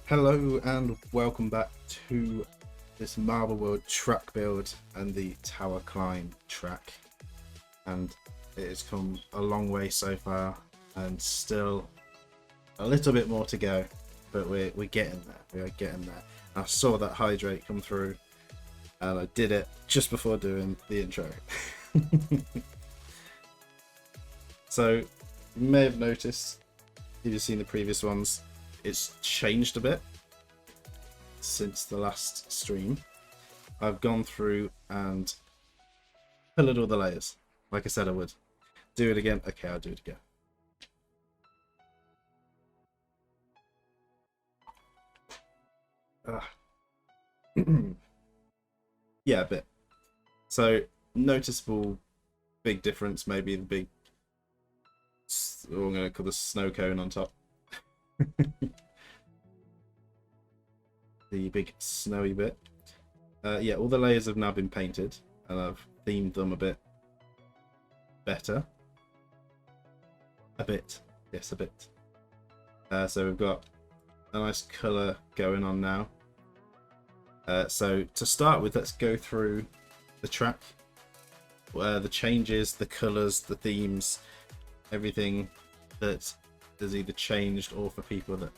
Hello and welcome back to this Marble World track build and the tower climb track. And it has come a long way so far and still a little bit more to go, but we're getting there. We are getting there. I saw that hydrate come through and I did it just before doing the intro. So you may have noticed, if you've seen the previous ones, it's changed a bit since the last stream. I've gone through and pillared all the layers like I said I would. Do it again. Okay, I'll do it again. Yeah, a bit. So noticeable big difference, maybe the big, I'm going to call the snow cone on top. The big snowy bit. Yeah, all the layers have now been painted and I've themed them a bit better. A bit. Yes, a bit. So we've got a nice colour going on now. So to start with, let's go through the track. The changes, the colours, the themes, everything that has either changed or for people that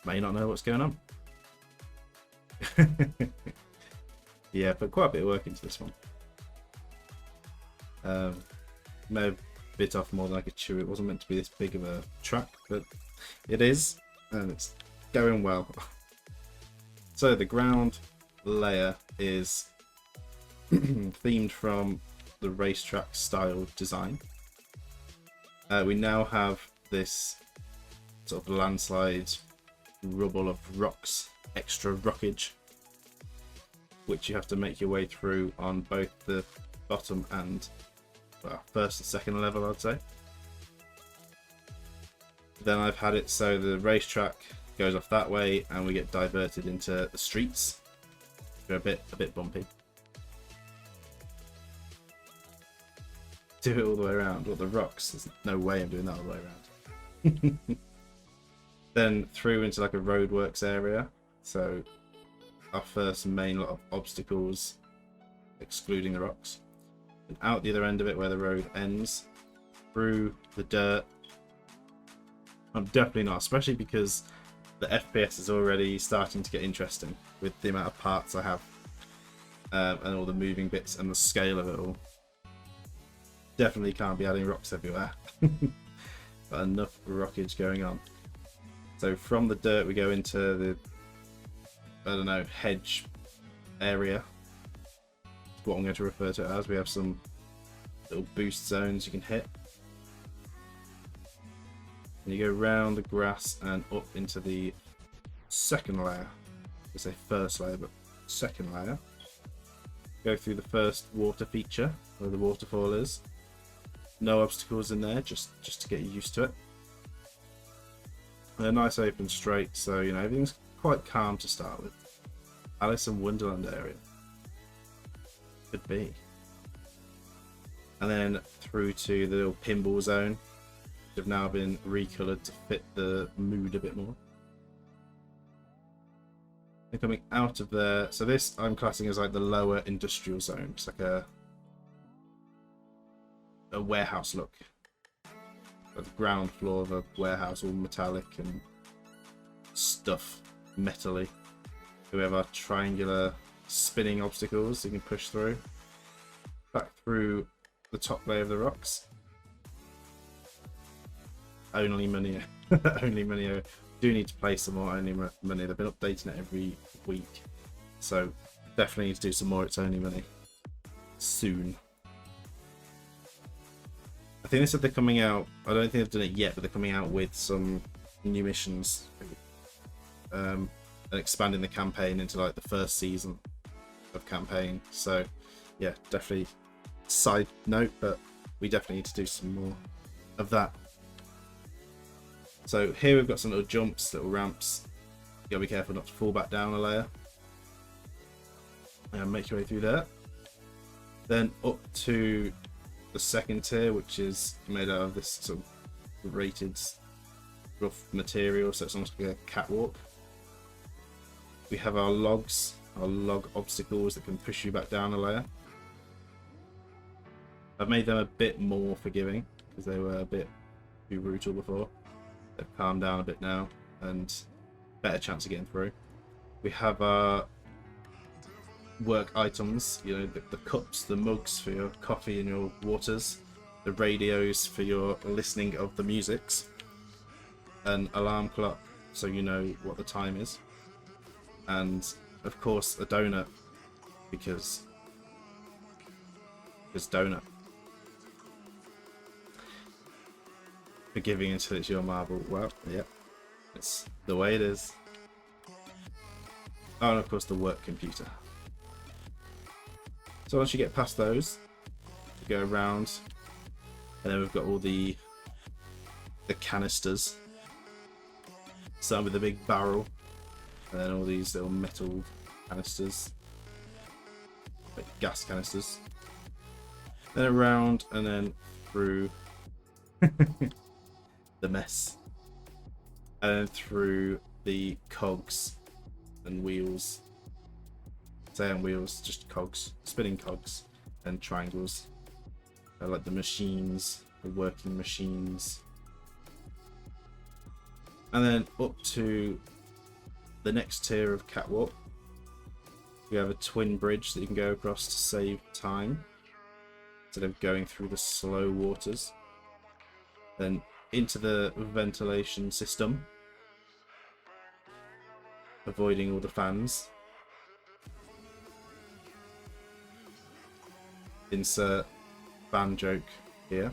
may not know what's going on. Yeah, put quite a bit of work into this one. May have bit off more than I could chew. It wasn't meant to be this big of a track, but it is, and it's going well. So the ground layer is themed from the racetrack style design. We now have this sort of landslide rubble of rocks, extra rockage, which you have to make your way through on both the bottom and, well, first and second level, I'd say. Then I've had it so the racetrack goes off that way and we get diverted into the streets. They're a bit bumpy. Do it all the way around. Well, the rocks, there's no way I'm doing that all the way around. Then through into like a roadworks area. So our first main lot of obstacles, excluding the rocks. And out the other end of it where the road ends, through the dirt. I'm definitely not, especially because the FPS is already starting to get interesting with the amount of parts I have and all the moving bits and the scale of it all. Definitely can't be adding rocks everywhere. But enough rockage going on. So from the dirt we go into the, I don't know, hedge area. That's what I'm going to refer to it as. We have some little boost zones you can hit. And you go round the grass and up into the second layer. I say first layer, but second layer. Go through the first water feature where the waterfall is. No obstacles in there, just to get you used to it. And a nice open straight, so you know everything's quite calm to start with. Alice in Wonderland area. Could be. And then through to the little pinball zone, which have now been recoloured to fit the mood a bit more. And coming out of there, so this I'm classing as like the lower industrial zone. It's like a warehouse look. Like the ground floor of a warehouse, all metallic and stuff, metally. We have our triangular spinning obstacles you can push through. Back through the top layer of the rocks. Only money. Only money. Do need to play some more Only Money. They've been updating it every week. So definitely need to do some more It's Only Money soon. I think they said they're coming out, I don't think they've done it yet, but they're coming out with some new missions and expanding the campaign into like the first season of campaign. So yeah, definitely side note, but we definitely need to do some more of that. So here we've got some little jumps, little ramps. You gotta be careful not to fall back down a layer. And make your way through there. Then up to the second tier, which is made out of this sort of rated rough material, so it's almost like a catwalk. We have our logs, our log obstacles that can push you back down a layer. I've made them a bit more forgiving because they were a bit too brutal before. They've calmed down a bit now and better chance of getting through. We have our work items, you know, the cups, the mugs for your coffee and your waters, the radios for your listening of the musics, an alarm clock so you know what the time is, and of course a donut because donut. Forgiving until it's your marble. Well, yeah, it's the way it is. Oh, and of course the work computer. So once you get past those, you go around, and then we've got all the canisters. Starting with the big barrel, and then all these little metal canisters, like gas canisters. Then around, and then through the mess, and then through the cogs and wheels. Saying wheels, just cogs, spinning cogs and triangles. I like the machines, the working machines. And then up to the next tier of catwalk, we have a twin bridge that you can go across to save time instead of going through the slow waters. Then into the ventilation system, avoiding all the fans. Insert fan joke here.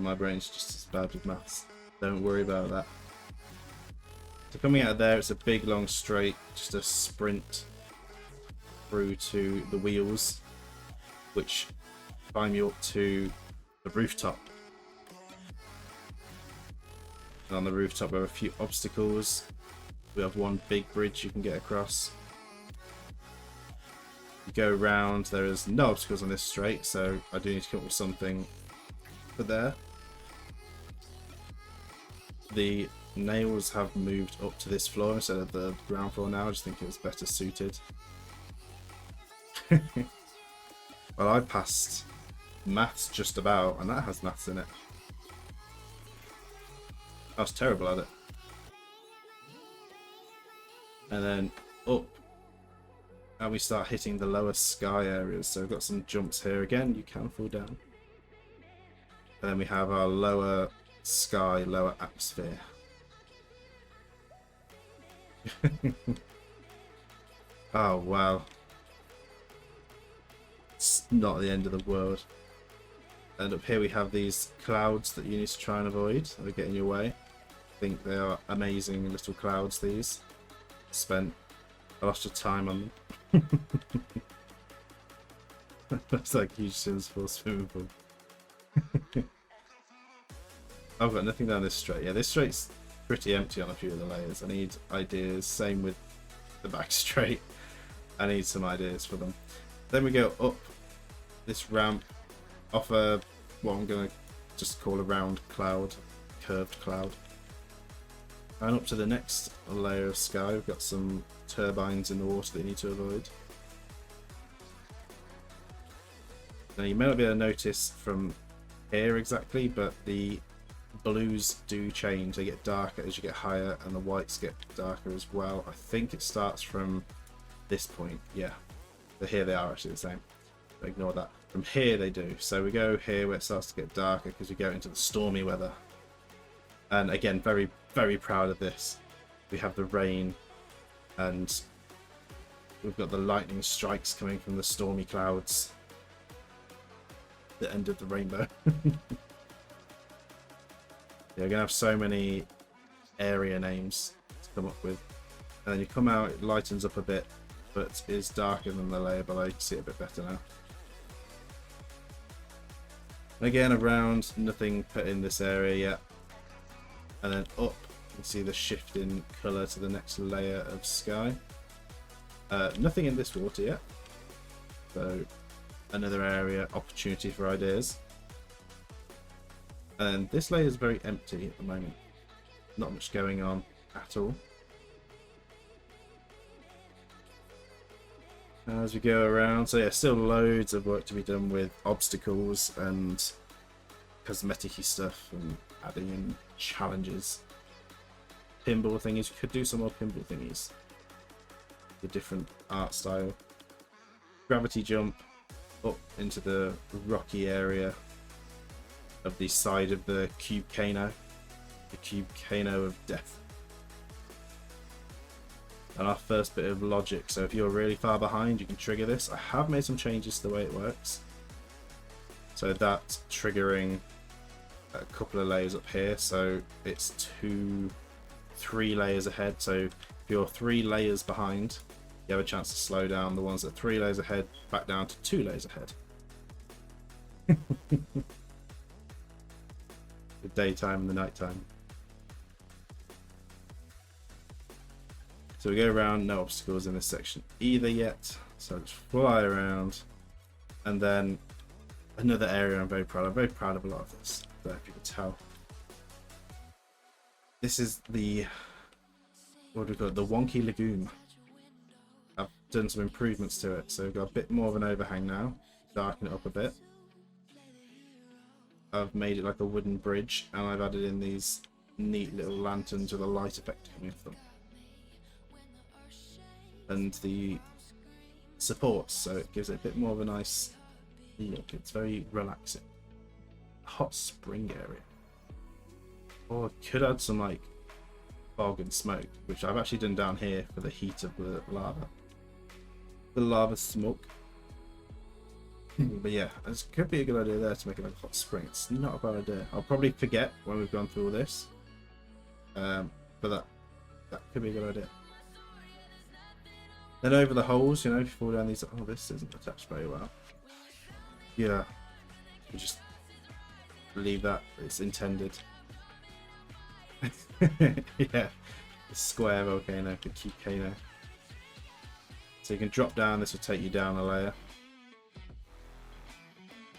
My brain's just as bad with maths. Don't worry about that. So coming out of there, it's a big long straight, just a sprint through to the wheels, which climb you up to the rooftop. And on the rooftop there are a few obstacles. We have one big bridge you can get across. You go around, there is no obstacles on this straight, so I do need to come up with something for there. The nails have moved up to this floor instead of the ground floor now. I just think it was better suited. Well, I passed maths just about, and that has maths in it. I was terrible at it. And then up, and we start hitting the lower sky areas. So we've got some jumps here again. You can fall down. And then we have our lower sky, lower atmosphere. Oh wow. It's not the end of the world. And up here we have these clouds that you need to try and avoid. They get in your way. I think they are amazing little clouds, these. Spent a lot of time on them. Looks like huge Sims 4 swimming pool. I've got nothing down this straight. Yeah, this straight's pretty empty on a few of the layers. I need ideas. Same with the back straight. I need some ideas for them. Then we go up this ramp off a, what I'm going to just call a round cloud, curved cloud. And up to the next layer of sky, we've got some turbines in the water that you need to avoid. Now you may not be able to notice from here exactly, but the blues do change. They get darker as you get higher, and the whites get darker as well. I think it starts from this point, yeah. So here they are actually the same. So ignore that. From here they do. So we go here where it starts to get darker because we go into the stormy weather. And again, very, very proud of this. We have the rain, and we've got the lightning strikes coming from the stormy clouds. The end of the rainbow. Yeah, we're gonna have so many area names to come up with. And then you come out, it lightens up a bit, but is darker than the layer below. You can see it a bit better now. And again, around, nothing put in this area yet. And then up, you can see the shift in colour to the next layer of sky. Nothing in this water yet. So another area, opportunity for ideas. And this layer is very empty at the moment. Not much going on at all. As we go around, so yeah, still loads of work to be done with obstacles and cosmetic-y stuff and adding in challenges. Pinball thingies, you could do some more pinball thingies. The different art style. Gravity jump up into the rocky area of the side of the cube Kano. The cube Kano of death. And our first bit of logic, so if you're really far behind you can trigger this. I have made some changes to the way it works. So that's triggering a couple of layers up here, so it's 3 layers ahead. So if you're 3 layers behind, you have a chance to slow down. The ones that are 3 layers ahead back down to 2 layers ahead. The daytime and the nighttime. So we go around, no obstacles in this section either yet. So just fly around. And then another area I'm very proud of. I'm very proud of a lot of this, if you can tell. This is the, what do we call it? The wonky lagoon. I've done some improvements to it. So we've got a bit more of an overhang now. Darken it up a bit. I've made it like a wooden bridge, and I've added in these neat little lanterns with a light effect coming off them. And the supports, so it gives it a bit more of a nice look. It's very relaxing. Hot spring area. Or could add some like fog and smoke, which I've actually done down here for the heat of the lava. The lava smoke. But yeah, it could be a good idea there to make it like a hot spring. It's not a bad idea. I'll probably forget when we've gone through all this. But that could be a good idea. Then over the holes, you know, if you fall down these, oh, this isn't attached very well. Yeah, you just leave that, it's intended. Yeah, the square volcano, the cube Kano. So you can drop down, this will take you down a layer.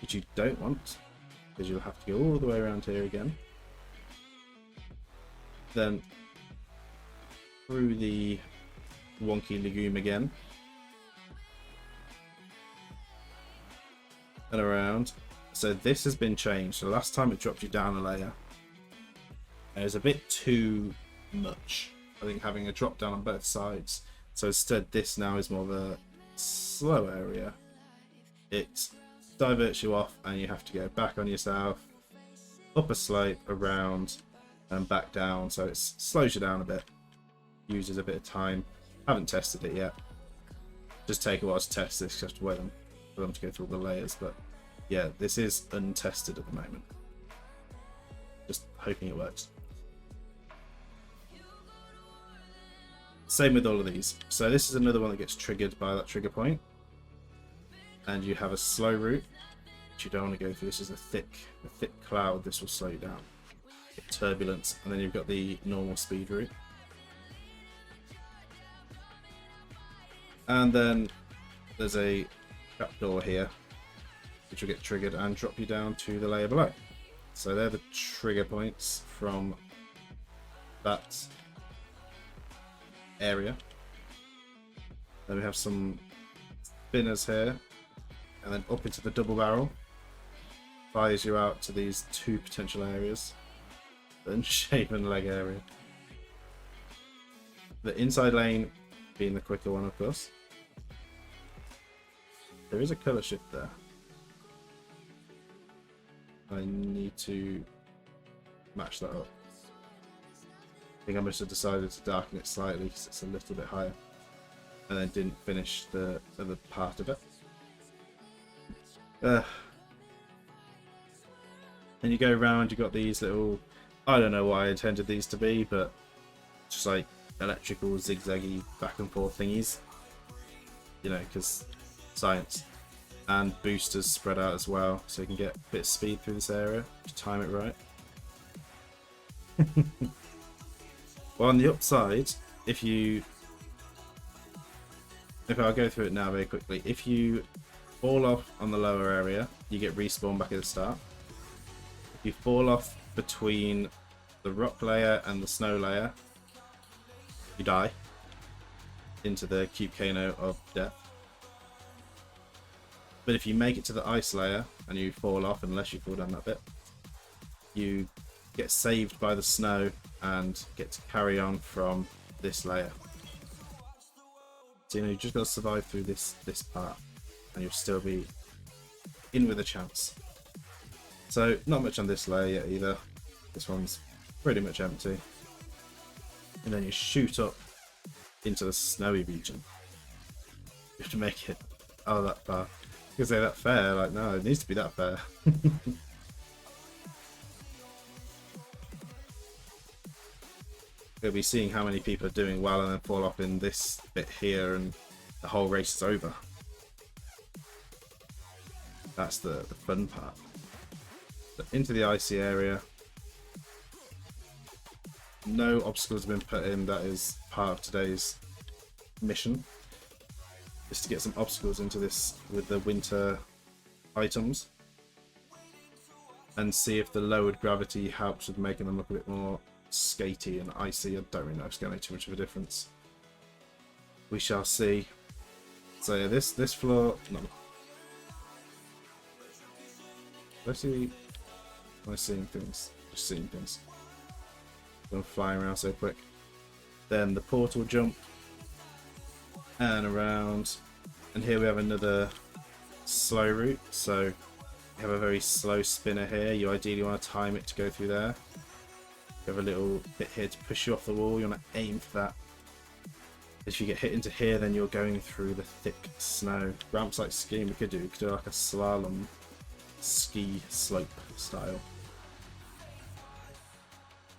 Which you don't want, because you'll have to go all the way around here again. Then through the wonky lagoon again, and around. So this has been changed. So last time it dropped you down a layer, and it was a bit too much, I think, having a drop down on both sides. So instead this now is more of a slow area. It diverts you off and you have to go back on yourself, up a slope, around and back down. So it slows you down a bit, uses a bit of time. Haven't tested it yet. Just take a while to test this, you have to wait for them to go through all the layers. But yeah, this is untested at the moment. Just hoping it works. Same with all of these. So this is another one that gets triggered by that trigger point. And you have a slow route, which you don't want to go through. This is a thick cloud. This will slow you down. Get turbulence, and then you've got the normal speed route. And then there's a trapdoor here, which will get triggered and drop you down to the layer below. So they're the trigger points from that area. Then we have some spinners here, and then up into the double barrel. Fires you out to these 2 potential areas. The unshaven leg area. The inside lane being the quicker one, of course. There is a colour shift there. I need to match that up. I think I must have decided to darken it slightly because it's a little bit higher, and then didn't finish the other part of it. And you go around, you got these little, I don't know what I intended these to be, but just like electrical zigzaggy back and forth thingies, you know, because science. And boosters spread out as well, so you can get a bit of speed through this area if you time it right. Well, on the upside, if I'll go through it now very quickly, if you fall off on the lower area, you get respawned back at the start. You fall off between the rock layer and the snow layer. You die into the volcano of death. But if you make it to the ice layer and you fall off, unless you fall down that bit, you get saved by the snow and get to carry on from this layer. So you just got to survive through this part, and you'll still be in with a chance. So not much on this layer yet either. This one's pretty much empty. And then you shoot up into the snowy region. You have to make it that far. You can say that fair, like no, it needs to be that fair. You'll be seeing how many people are doing well and then fall off in this bit here and the whole race is over. That's the fun part. So into the icy area. No obstacles have been put in, that is part of today's mission. Just to get some obstacles into this with the winter items. And see if the lowered gravity helps with making them look a bit more skatey and icy. I don't really know if it's going to make too much of a difference. We shall see. So yeah, this floor. No. Let's see. Am I seeing things? Just seeing things. I'm flying around so quick. Then the portal jump and around, and here we have another slow route. So you have a very slow spinner here. You ideally want to time it to go through there. You have a little bit here to push you off the wall. You want to aim for that. If you get hit into here, then you're going through the thick snow. Ramps like skiing we could do like a slalom ski slope style.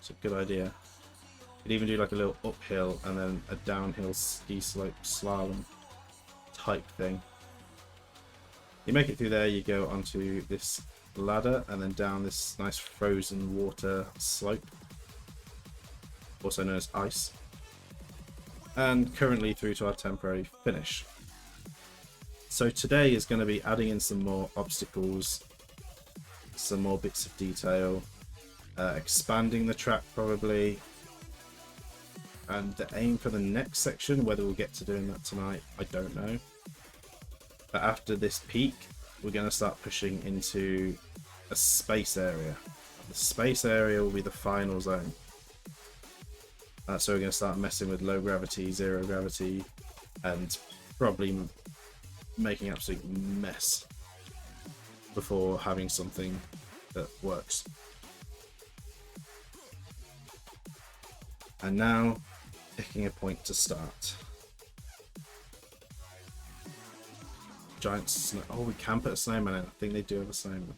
It's a good idea. You could even do like a little uphill and then a downhill ski slope slalom type thing. You make it through there, you go onto this ladder and then down this nice frozen water slope, also known as ice, and currently through to our temporary finish. So today is going to be adding in some more obstacles, some more bits of detail, expanding the track probably, and the aim for the next section, whether we'll get to doing that tonight, I don't know. But after this peak, we're going to start pushing into a space area. The space area will be the final zone. So we're going to start messing with low gravity, zero gravity, and probably making an absolute mess before having something that works. And now, picking a point to start. Giant snow. Oh, we can put a snowman in. I think they do have a snowman.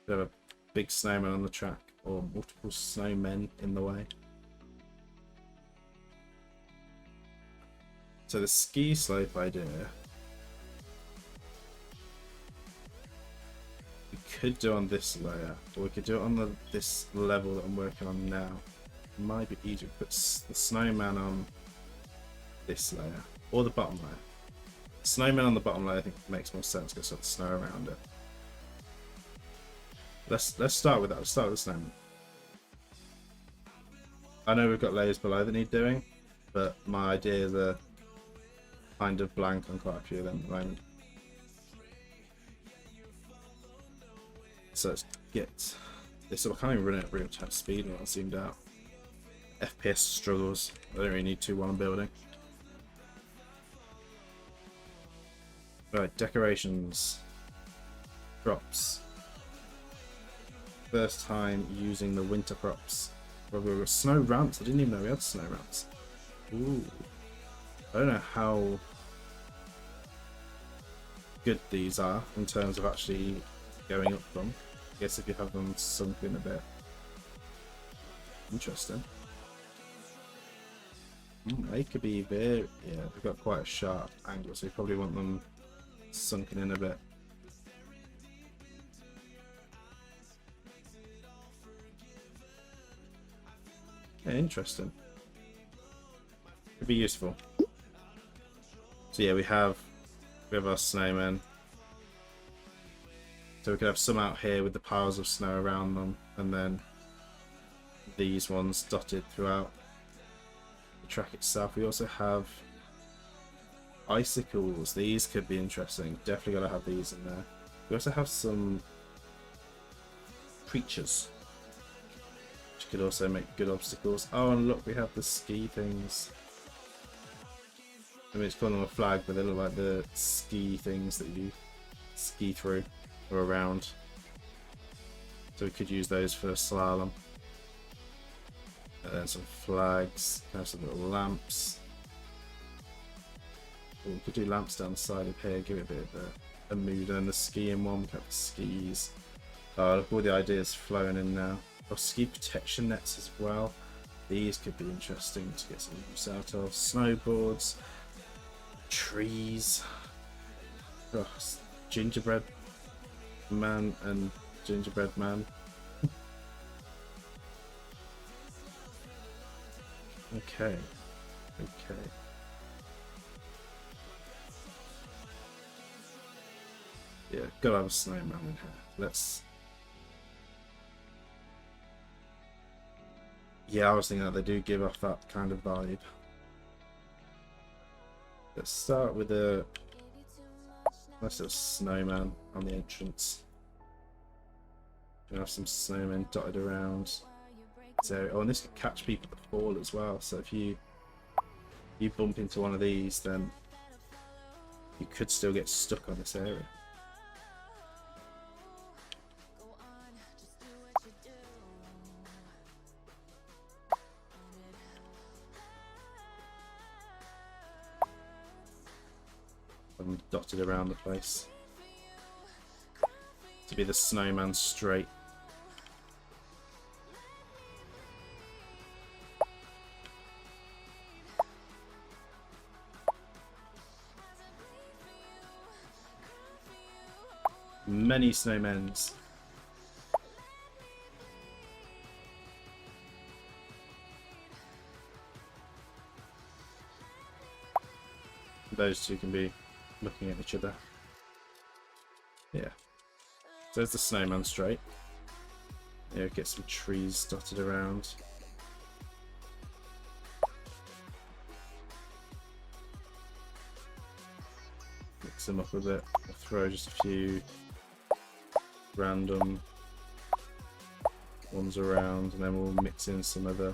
They have a big snowman on the track, or multiple snowmen in the way. So the ski slope idea, we could do on this layer, or we could do it on this level that I'm working on now. It might be easier to put the snowman on this layer, or the bottom layer. Snowman on the bottom layer I think makes more sense because of the snow around it. Let's start with that. Let's start with the snowman. I know we've got layers below that need doing, but my ideas are kind of blank on quite a few of them at the moment. So let's get this. I can't even run it at real time speed when I zoomed out. FPS struggles. I don't really need to while I'm building. Right, decorations. Props. First time using the winter props. Probably we've got snow ramps. I didn't even know we had snow ramps. Ooh. I don't know how good these are in terms of actually going up them. I guess if you have them sunk in a bit. Interesting. They could be very... yeah, they've got quite a sharp angle, so you probably want them sunken in a bit. Yeah, interesting. Could be useful. So yeah, we have our snowmen. So we could have some out here with the piles of snow around them, and then these ones dotted throughout the track itself. We also have icicles. These could be interesting. Definitely got to have these in there. We also have some preachers, which could also make good obstacles. Oh, and look, we have the ski things. I mean, it's calling them a flag, but they look like the ski things that you ski through or around. So we could use those for slalom. And then some flags, have some little lamps. Ooh, we could do lamps down the side of here, give it a bit of a mood. And then the skiing one, we have the skis. Oh, look, all the ideas flowing in now. Oh, ski protection nets as well. These could be interesting to get some use out of. Snowboards, trees. Oh, gingerbread man and gingerbread man. Okay. Yeah, gotta have a snowman in here. Let's. Yeah, I was thinking that they do give off that kind of vibe. Let's start with a nice little snowman on the entrance. Gonna have some snowmen dotted around. So, oh, and this could catch people at the fall as well. So if you bump into one of these, then you could still get stuck on this area. And dotted around the place to be the snowman straight. Many snowmen's. Those two can be looking at each other. Yeah. So there's the snowman straight. Yeah, get some trees dotted around. Mix them up a bit. I'll throw just a few random ones around, and then we'll mix in some other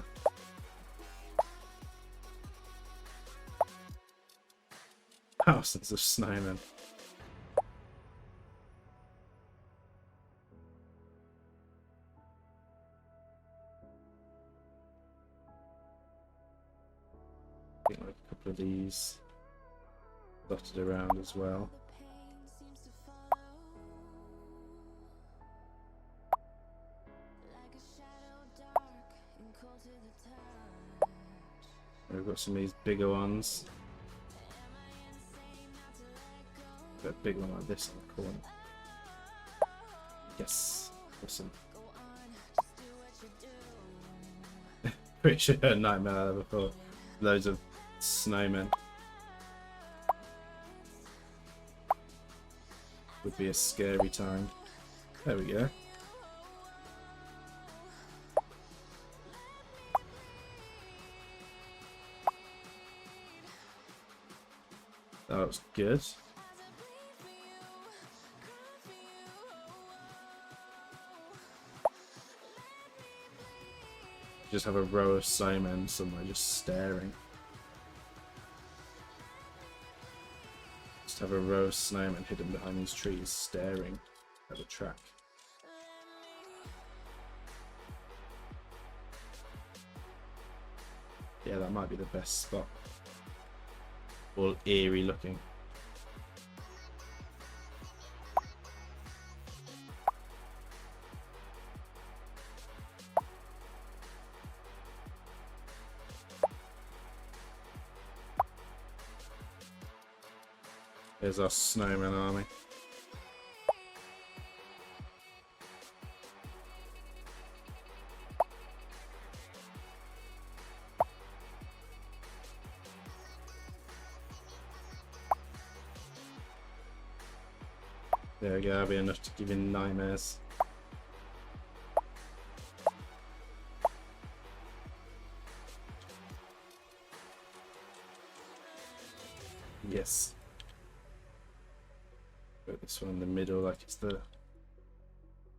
thousands of snowmen. I think like a couple of these dotted around as well. We've got some of these bigger ones. Got a big one like this in the corner. Yes, awesome. Pretty sure a nightmare out of before. Loads of snowmen. Would be a scary time. There we go. That was good. Just have a row of snowmen somewhere just staring. Just have a row of snowmen hidden behind these trees staring at the track. Yeah, that might be the best spot. All eerie looking. There's our snowman army. There we go, that'll be enough to give you nightmares. Yes. Put this one in the middle like it's the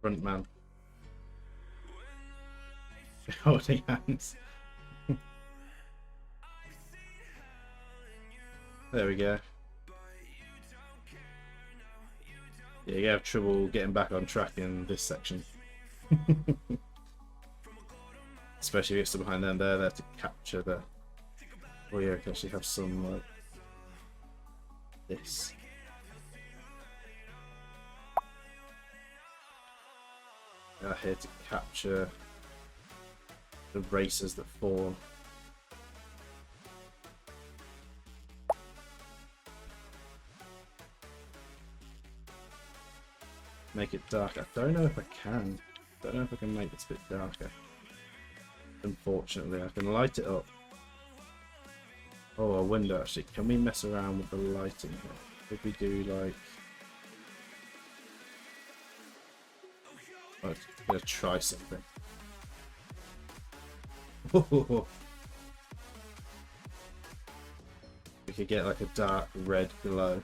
front man. Holding hands. There we go. Yeah, you have trouble getting back on track in this section. Especially if it's behind them, they're there to capture the... Oh yeah, I can actually have some like this. Here to capture the racers that fall. Make it dark. I don't know if I can. Don't know if I can make this a bit darker. Unfortunately, I can light it up. Oh, I wonder actually, can we mess around with the lighting here? If we do like... I'm gonna try something. We could get like a dark red glow.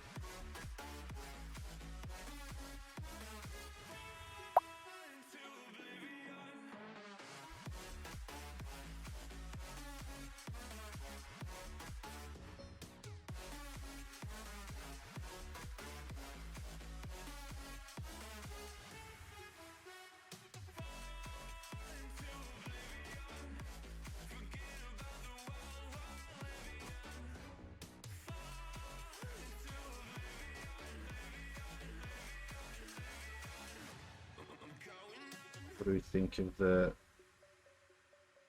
What do we think of the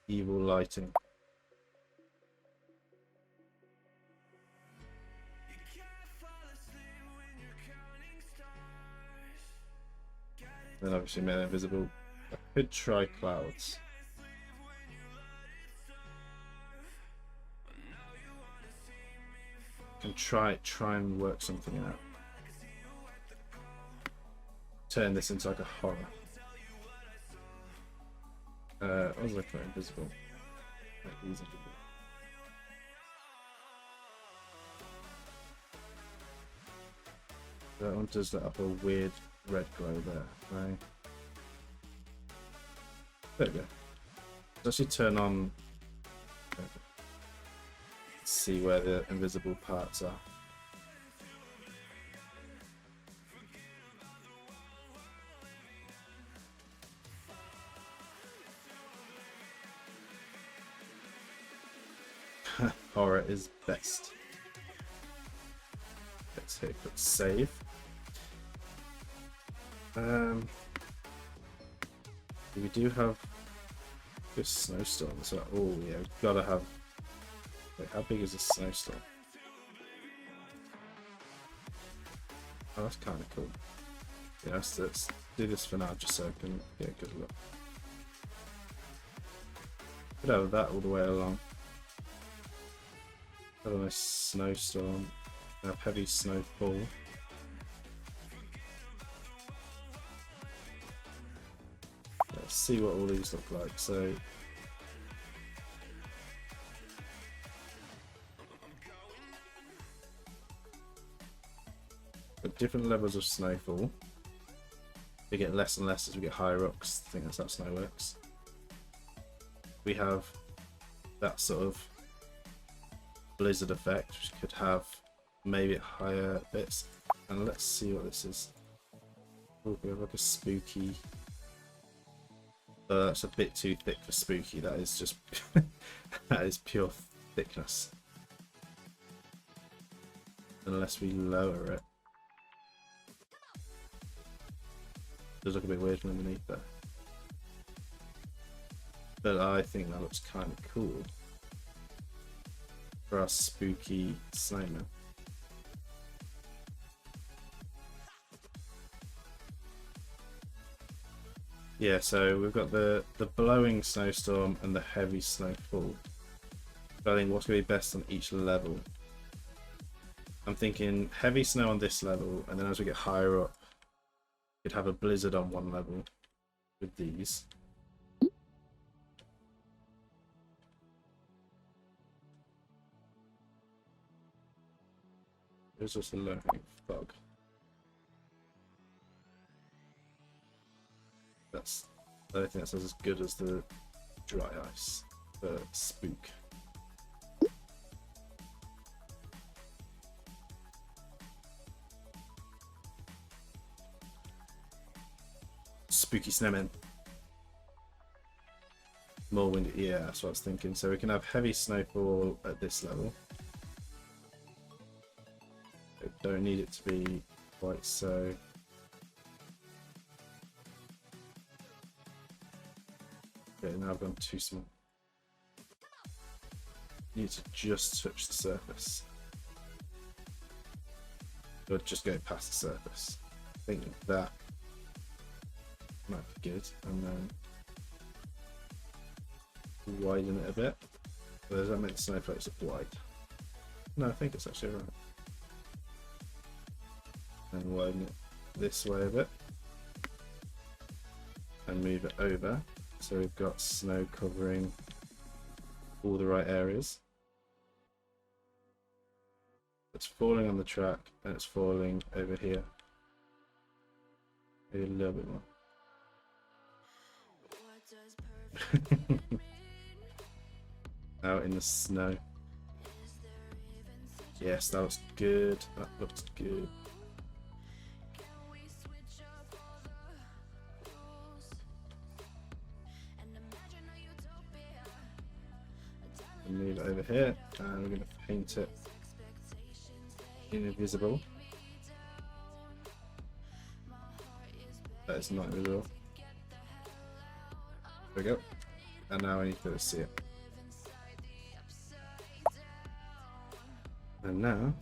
evil lighting? Then obviously made invisible. I could try clouds. Can try and work something out. Turn this into like a horror. What was I trying? Invisible. Like these invisible. That one does let up a weird red glow there, right? There we go. Let's actually turn on. See where the invisible parts are. Horror is best. Let's hit quick save. We do have this snowstorm, so oh yeah, we've gotta have. Wait, how big is this snowstorm? Oh, that's kind of cool. Yeah, let's do this for now, just so I can get a good look. Could have that all the way along. Have a nice snowstorm. Have heavy snowfall. Let's see what all these look like. So. At different levels of snowfall. We get less and less as we get higher up, because I think that's how snow works. We have that sort of blizzard effect, which could have maybe higher bits. And let's see what this is. Oh, we have like a spooky. That's a bit too thick for spooky. That is just that is pure thickness. Unless we lower it. Does look a bit weird from underneath there. But I think that looks kind of cool for our spooky snowman. Yeah, so we've got the blowing snowstorm and the heavy snowfall. But I think what's going to be best on each level. I'm thinking heavy snow on this level, and then as we get higher up, You'd have a blizzard on one level with these. There's just a lurking fog. That's, I don't think that's as good as the dry ice for spook. Spooky snowmen. More windy, yeah, that's what I was thinking. So we can have heavy snowfall at this level. Don't need it to be quite so. Okay, now I've gone too small. Need to just touch the surface. Or just go past the surface. I think that might be good. And then widen it a bit. Or does that make the snowflakes look wide? No, I think it's actually right. And widen it this way a bit. And move it over. So we've got snow covering all the right areas. It's falling on the track and it's falling over here. Maybe a little bit more. Out in the snow. Yes, that looks good. That looks good. Move it over here, and we're going to paint it invisible. That is not invisible. There we go. And now I need to see it. And now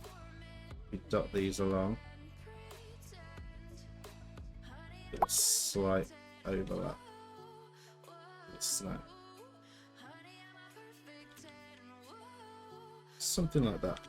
we dot these along. With a slight overlap with snow. Something like that.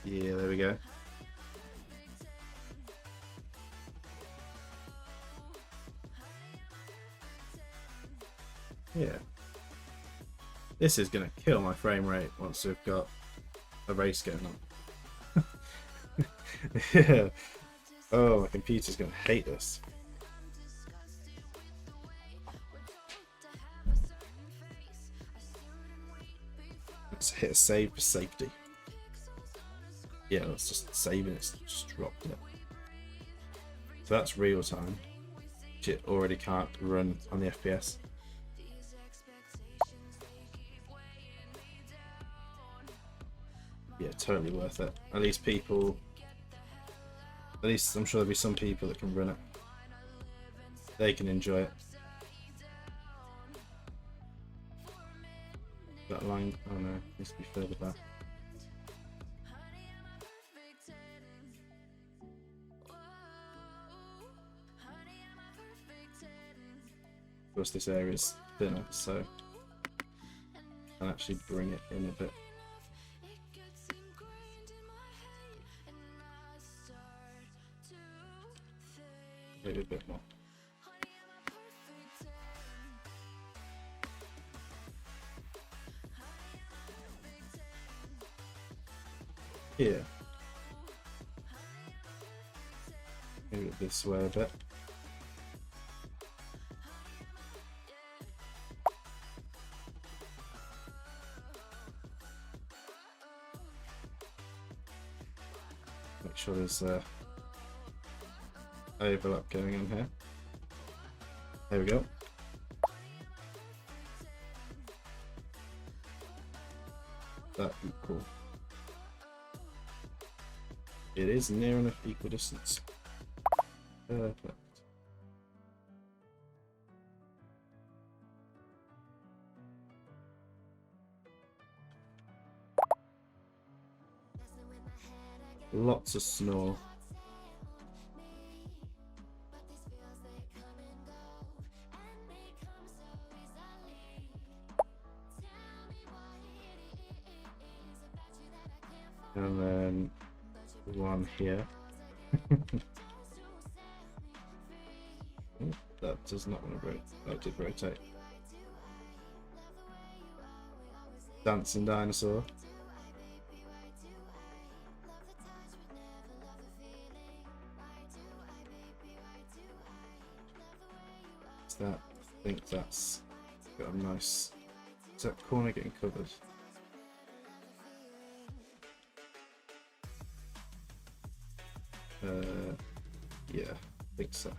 Yeah, there we go. Yeah. This is going to kill my frame rate once we've got a race going on. Yeah. Oh, my computer's going to hate this. Let's hit a save for safety. Yeah, let's just save it. It's just dropped it. So that's real time. Which it already can't run on the FPS. Yeah, totally worth it. At least people, at least I'm sure there'll be some people that can run it. They can enjoy it. That line, oh no, needs to be further back. Of course, this area is thinner, so I can actually bring it in a bit. Maybe a bit more. Here. Move it this way a bit. Make sure there's overlap going on here. There we go. That equal. It is near enough equal distance. Perfect. Lots of snow. And then one here. Oh, that does not want to rotate. Oh, it did rotate. Dancing dinosaur. That, I think that's got a nice. Is that corner getting covered? Yeah, I think so.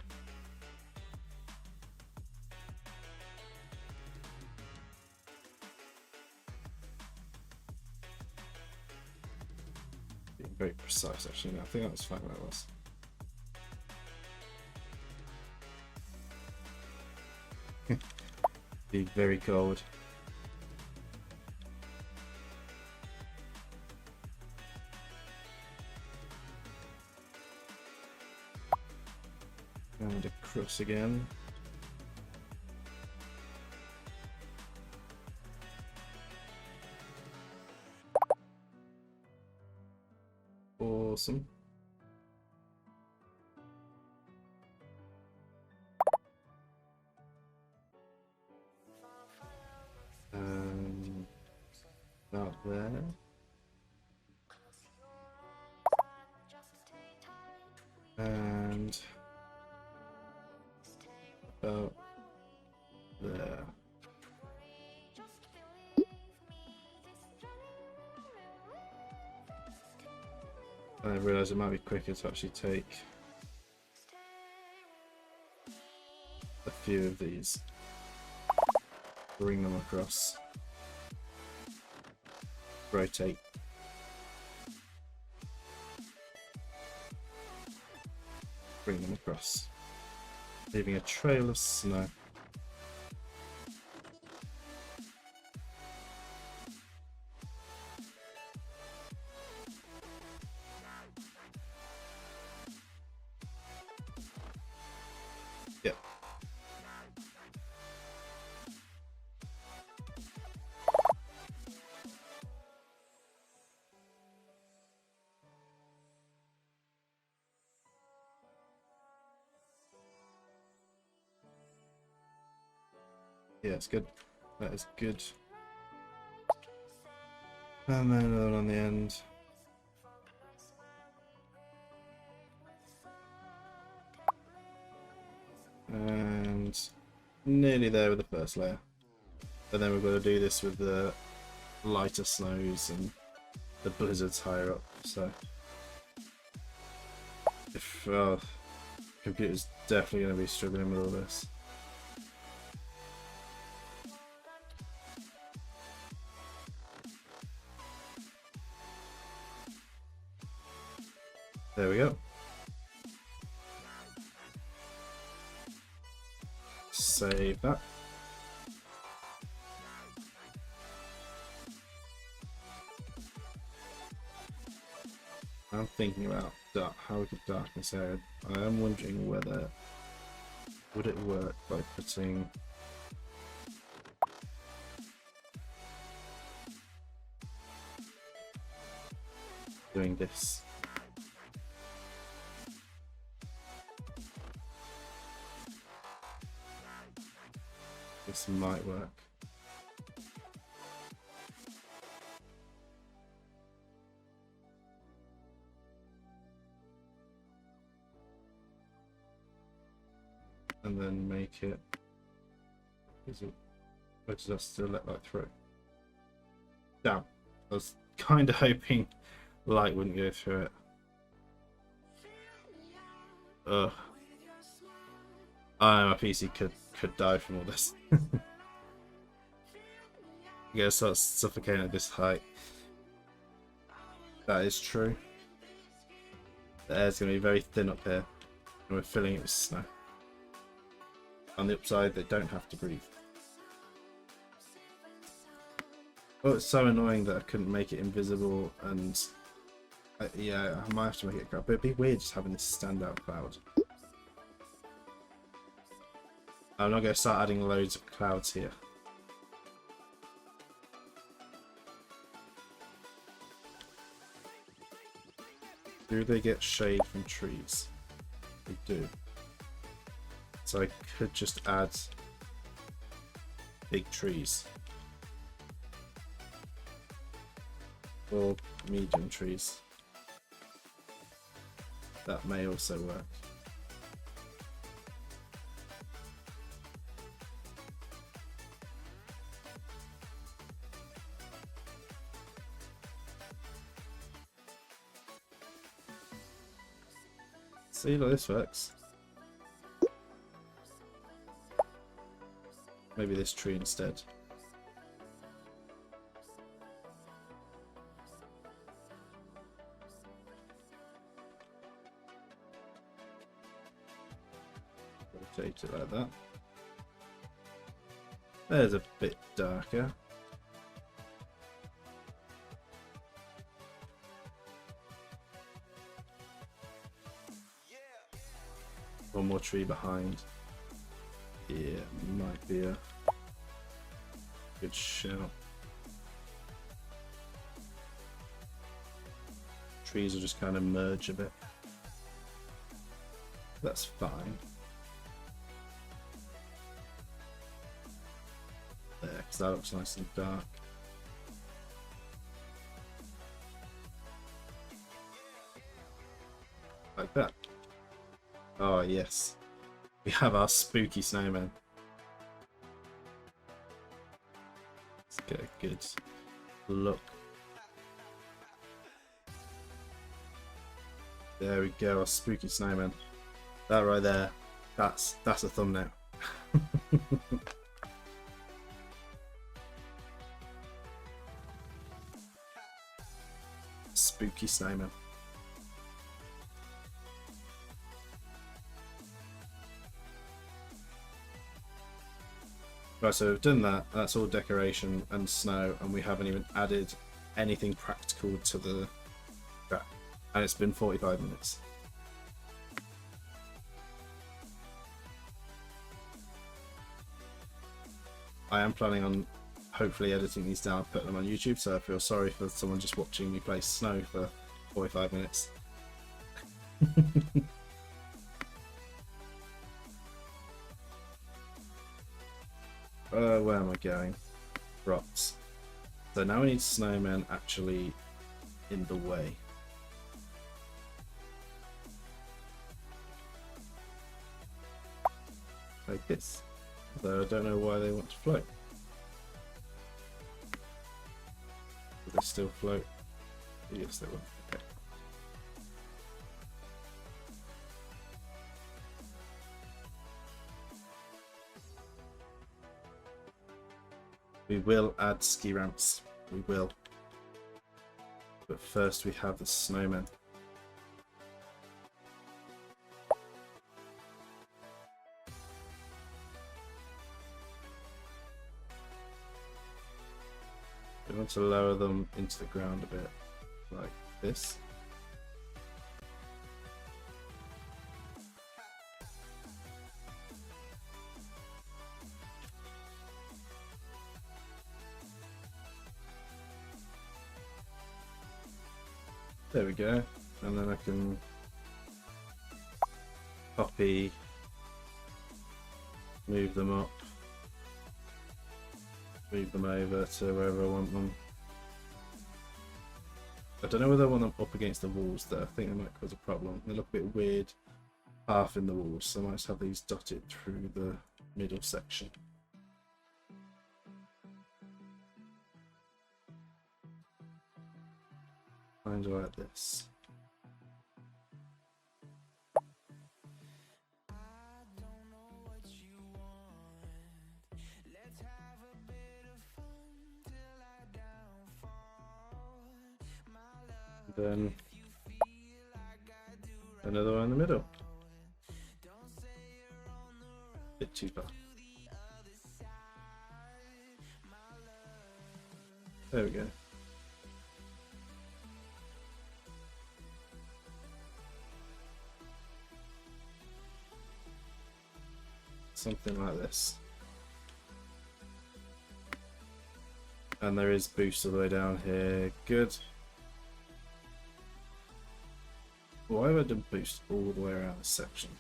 Being very precise, actually. No, I think that was fine where it was. Be very cold. And across again. Awesome. About there. And about there. I realise it might be quicker to actually take a few of these, bring them across, rotate, bring them across, leaving a trail of snow. Yep. Yeah, it's good. That is good. And then another one on the end. And nearly there with the first layer. And then we've got to do this with the lighter snows and the blizzards higher up. So if computer's definitely going to be struggling with all this. There we go. Save that. I'm thinking about how we could darken this area. I am wondering whether would it work by putting doing this. This might work. And then make it. Or does that still let light through? Damn. I was kind of hoping light wouldn't go through it. Ugh. My PC could die from all this. I'm gonna start suffocating at this height. That is true. The air's gonna be very thin up here, and we're filling it with snow. On the upside, they don't have to breathe. Oh, it's so annoying that I couldn't make it invisible, and yeah, I might have to make it crap. But it'd be weird just having this standout cloud. I'm not going to start adding loads of clouds here. Do they get shade from trees? They do. So I could just add big trees. Or medium trees. That may also work. See how this works. Maybe this tree instead. Rotate it like that. There's a bit darker. One more tree behind. Yeah, might be a good shout. Trees will just kind of merge a bit. That's fine. There, because that looks nice and dark. Like that. Oh yes, we have our spooky snowman. Let's get a good look. There we go, our spooky snowman. That right there, that's a thumbnail. Spooky snowman. Right, so we've done that. That's all decoration and snow, and we haven't even added anything practical to the track. And it's been 45 minutes. I am planning on hopefully editing these down, putting them on YouTube, so I feel sorry for someone just watching me play snow for 45 minutes. Where am I going? Rocks. So now we need snowmen actually in the way. Like this. Though I don't know why they want to float. Will they still float? Yes, they will. Okay. We will add ski ramps. We will. But first we have the snowmen. We want to lower them into the ground a bit, like this. There we go, and then I can copy, move them up, move them over to wherever I want them. I don't know whether I want them up against the walls though. I think they might cause a problem. They look a bit weird half in the walls, so I might just have these dotted through the middle section. Kind of like this. Then another one in the middle. Bit too far. There we go. Something like this. And there is boost all the way down here. Good. Why would I boost all the way around this section?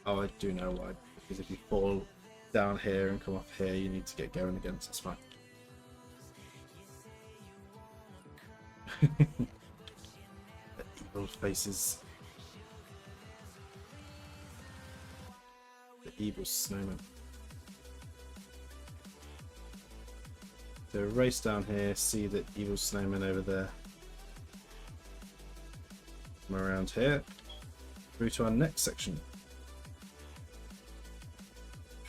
Oh, I do know why. Because if you fall down here and come off here, you need to get going again. So that's fine. The evil faces. The evil snowman. So race down here, see the evil snowman over there. Come around here, through to our next section.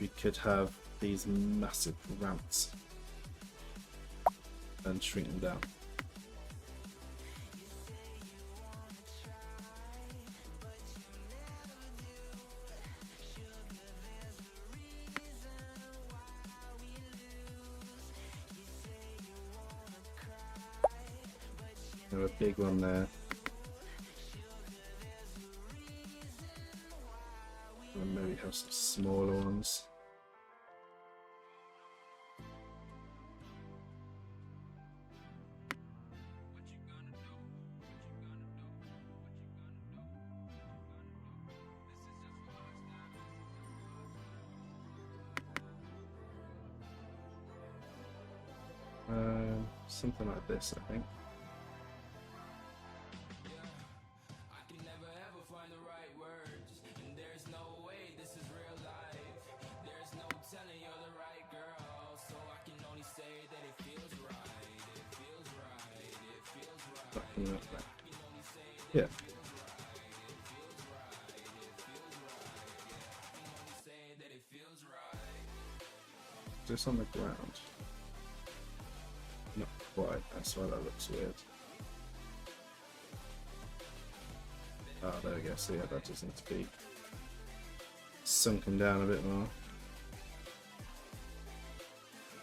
We could have these massive ramps and shrink them down. There's a big one there. And maybe have some smaller ones. Something like this, I think. Yeah. Just on the ground. Not quite, that's why that looks weird. Ah, there we go, so yeah, that just needs to be sunken down a bit more.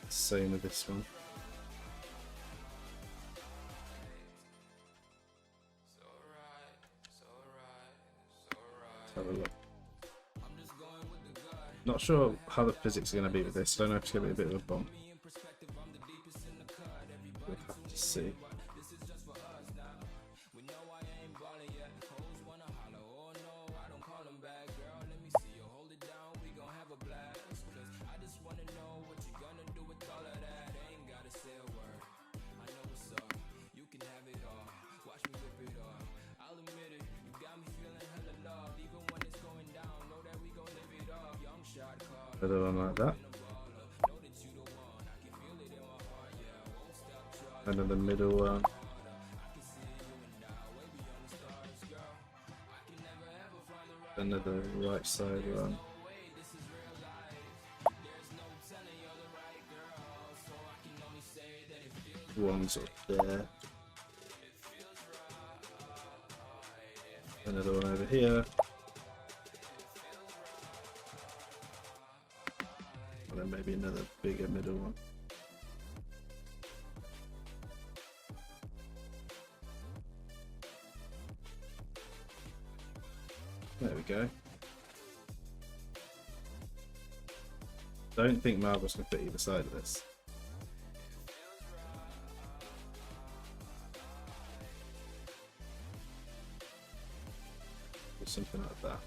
Same with this one. Let's have a look. Not sure how the physics are going to be with this. Don't know if it's going to be a bit of a bomb. We'll have to see. Another one like that. Another middle one. Another right side one. One sort of there. Another one over here. And then maybe another bigger middle one. There we go. Don't think marbles can fit either side of this. Or something like that.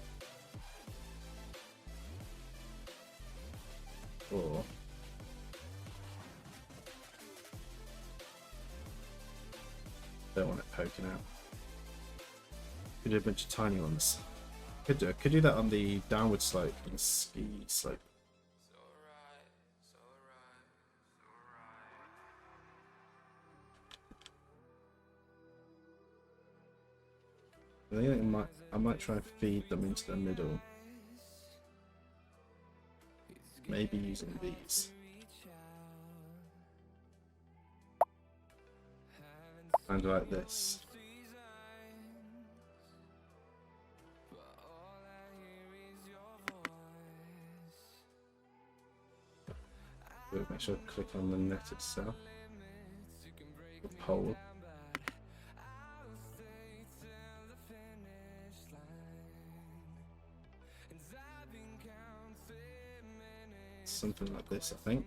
Or don't want it poking out. Could do a bunch of tiny ones. Could do that on the downward slope and the ski slope. I think I might try and feed them into the middle. Maybe using these. Kind of like this. Make sure I click on the net itself. The pole. Something like this, I think.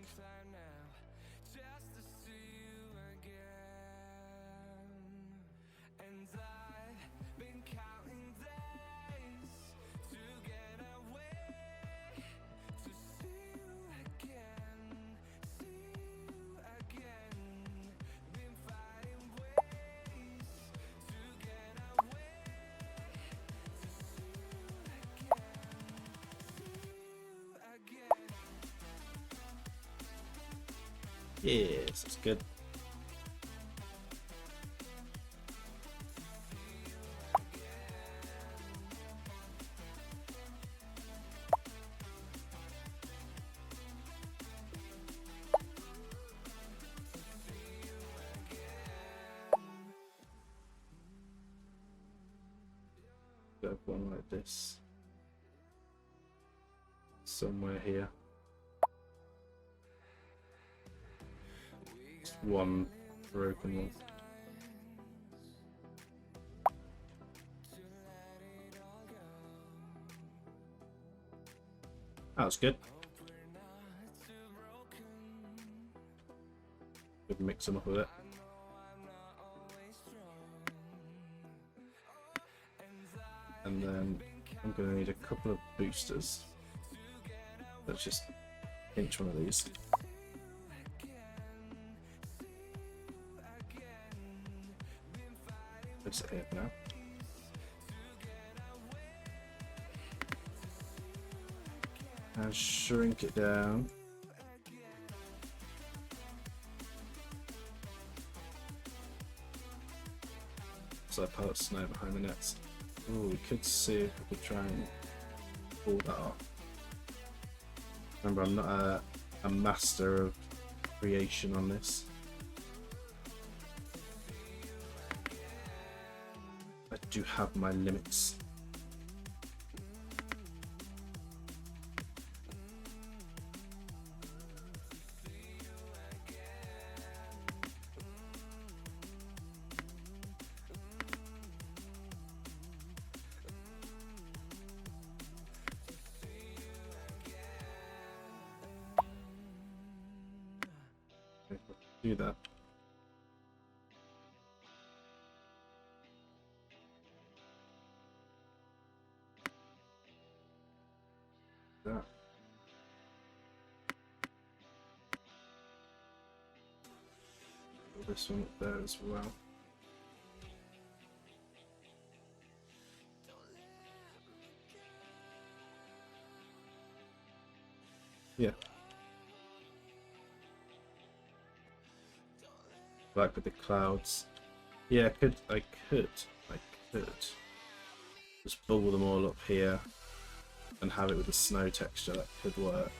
Yes, that's good. Go one like this. Somewhere here. Just one broken one. That was good. Could mix them up with it. And then I'm going to need a couple of boosters. Let's just pinch one of these. Place it here for now. And shrink it down. So I put snow behind the nets. Oh, we could see if we could try and pull that off. Remember, I'm not a master of creation on this. I do have my limits. Do that. That. Put this one up there as well. Yeah. Like with the clouds. Yeah, I could just bubble them all up here and have it with the snow texture. That could work.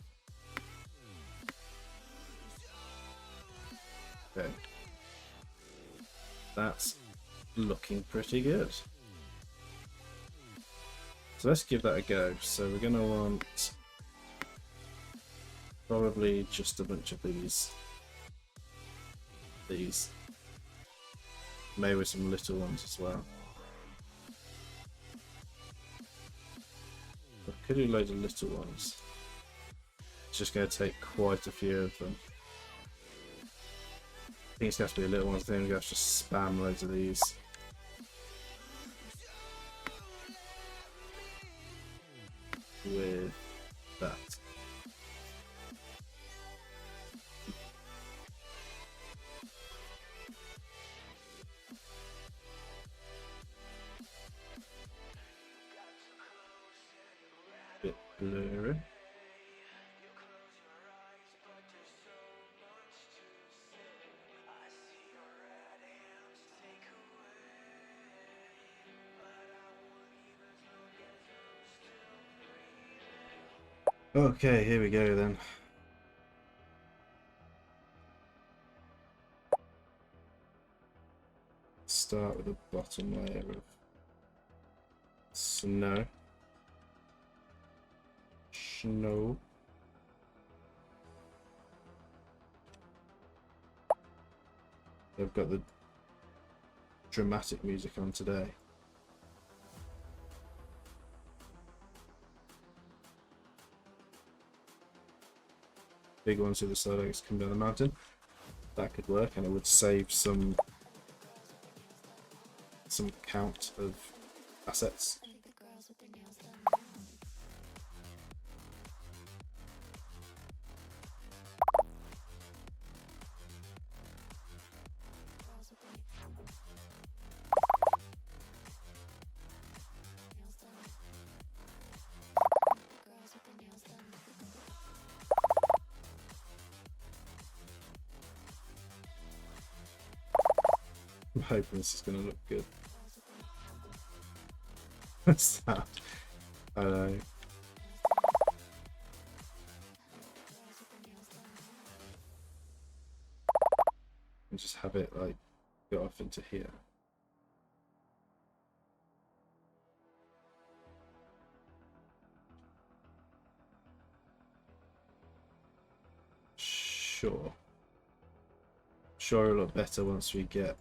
Okay. That's looking pretty good. So let's give that a go. So we're gonna want probably just a bunch of these. Maybe with some little ones as well. I could do loads of little ones. It's just going to take quite a few of them. I think it's going to have to be little ones. Then we're going to have to spam loads of these. With that. Bit blurry. Okay, here we go then. Start with the bottom layer of snow. I've got the dramatic music on today. Big ones with the side legs come down the mountain. That could work, and it would save some count of assets. hoping this is going to look good. What's that? I know. And just have it like go off into here. Sure. Sure, it'll look better once we get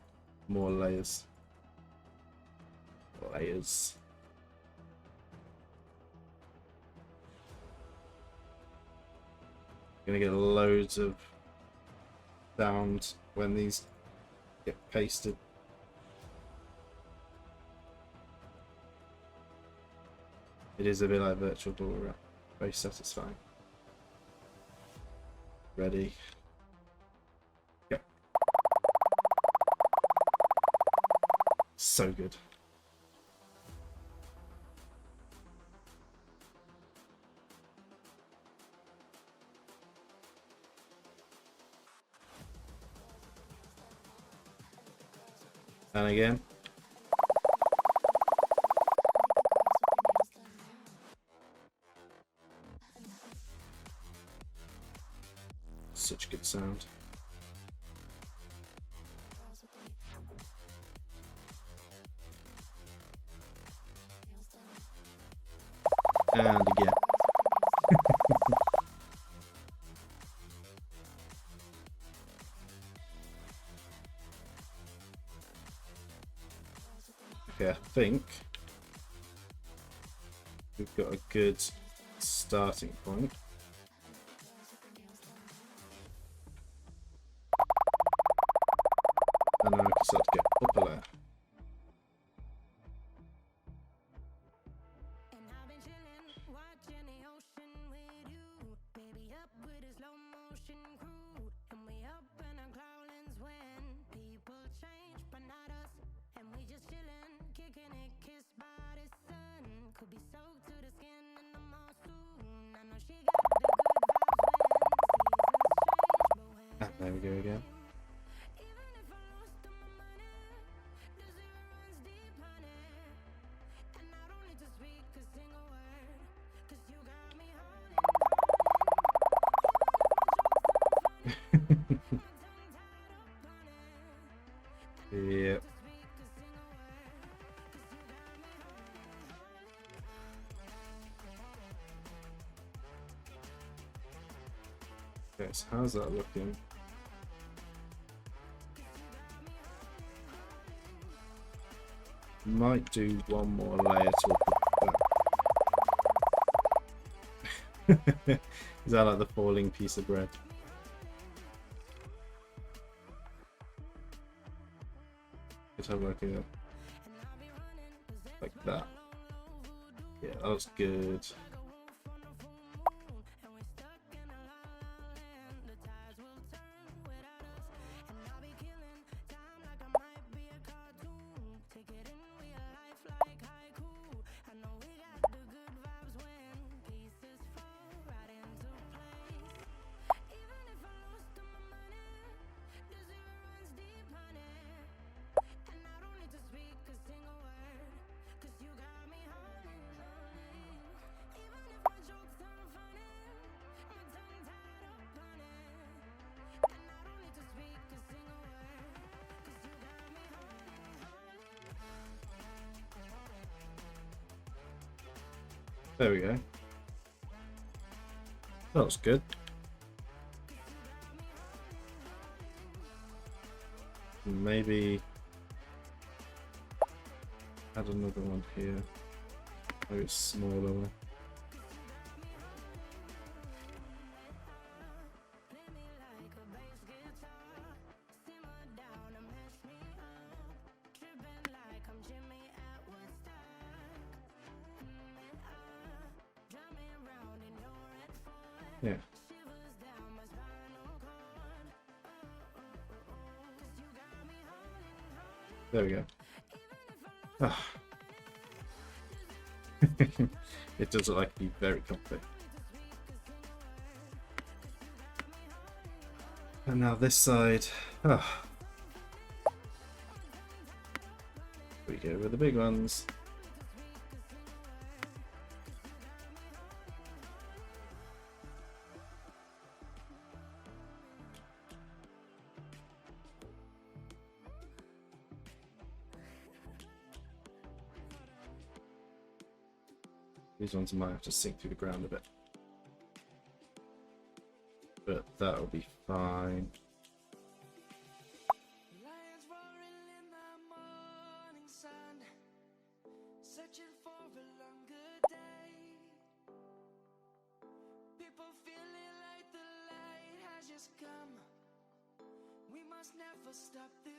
more layers. Layers. Gonna get loads of sound when these get pasted. It is a bit like virtual door wrap. Very satisfying. Ready. Go. So good. And again. Such good sound. And again. Okay, I think we've got a good starting point. And now I can start to get up a layer. And there we go again. Yep. Okay, so how's that looking? Might do one more layer to that. Is that like the falling piece of bread? Just have like a like that. Yeah, that looks good. There we go. That looks good. Maybe add another one here. Maybe a smaller one. Yeah. There we go. Ah. It does look like to be very comfy. And now this side. Ah. We go with the big ones. These ones might have to sink through the ground a bit. But that'll be fine. We must never stop the